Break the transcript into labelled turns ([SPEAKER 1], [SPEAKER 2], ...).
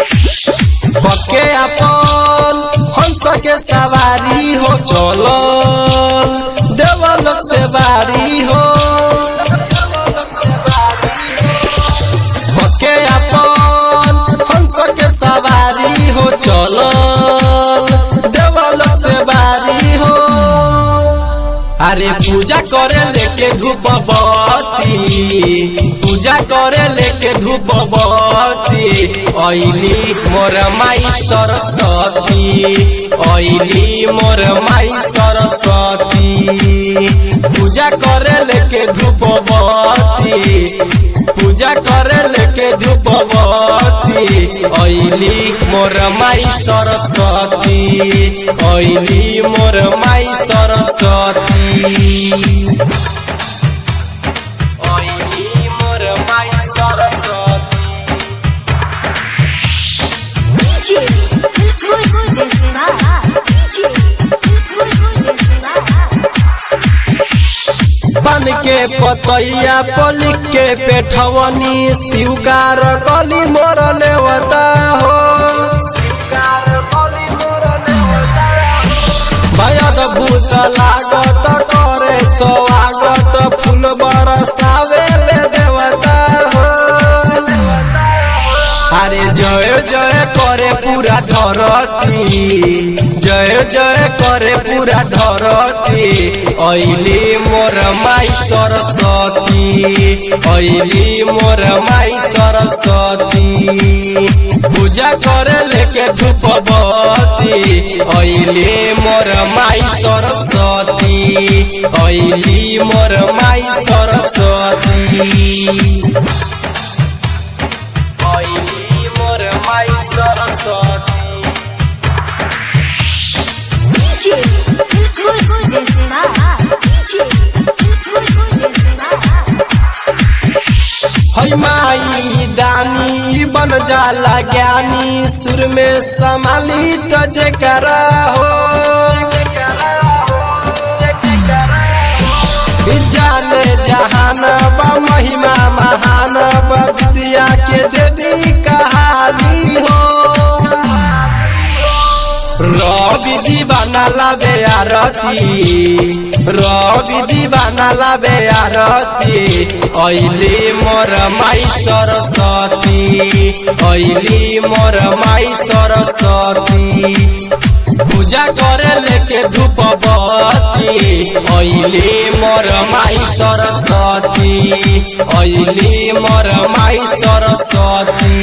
[SPEAKER 1] बके अपन हंस के सवारी हो चलो देवलोक से बारी हो बके अपन हंस के सवारी हो चलो देवलोक से बारी हो। अरे पूजा करे लेके धूप बत्ती पूजा करे लेके धूप बत्ती ओइली मोर माई सरस्वती ओइली मोर माई सरस्वती पूजा करे लेके धूप बत्ती पूजा करे लेके धूप बत्ती ओइली मोर माई सरस्वती ओइली मोर माई सरस्वती ओइली मोर माई सरस्वती। बन के पतैया पलिक के पेठवनी स्वीकार कली मोर नेवता हो भयद भूत लागत करे स्वागत फूल बरसावे ले देवता हो। अरे जय जय करे पूरा धरती जय जय करे पूरा धरती ओइली मोर माई सरस्वती ओइली मोर माई सरस्वती पूजा करे लेके धूप बत्ती ओइली मोर माई सरस्वती ओइली मोर माई सरस्वती ओइली मोर माई सरस्वती। है माई दानी बन जाला ज्ञानी सुर में संभाली तो जकरा हो जाने जहान बा महिमा महान बा विद्या के देवी कहानी हो रवि दीवाना लाबे आरती रवि दीवाना लाबे आरती ओइली मोर माई सरस्वती ओइली मोर माई सरस्वती पूजा करे लेके धूप बत्ती ओइली मोर माई सरस्वती ओइली मोर माई सरस्वती।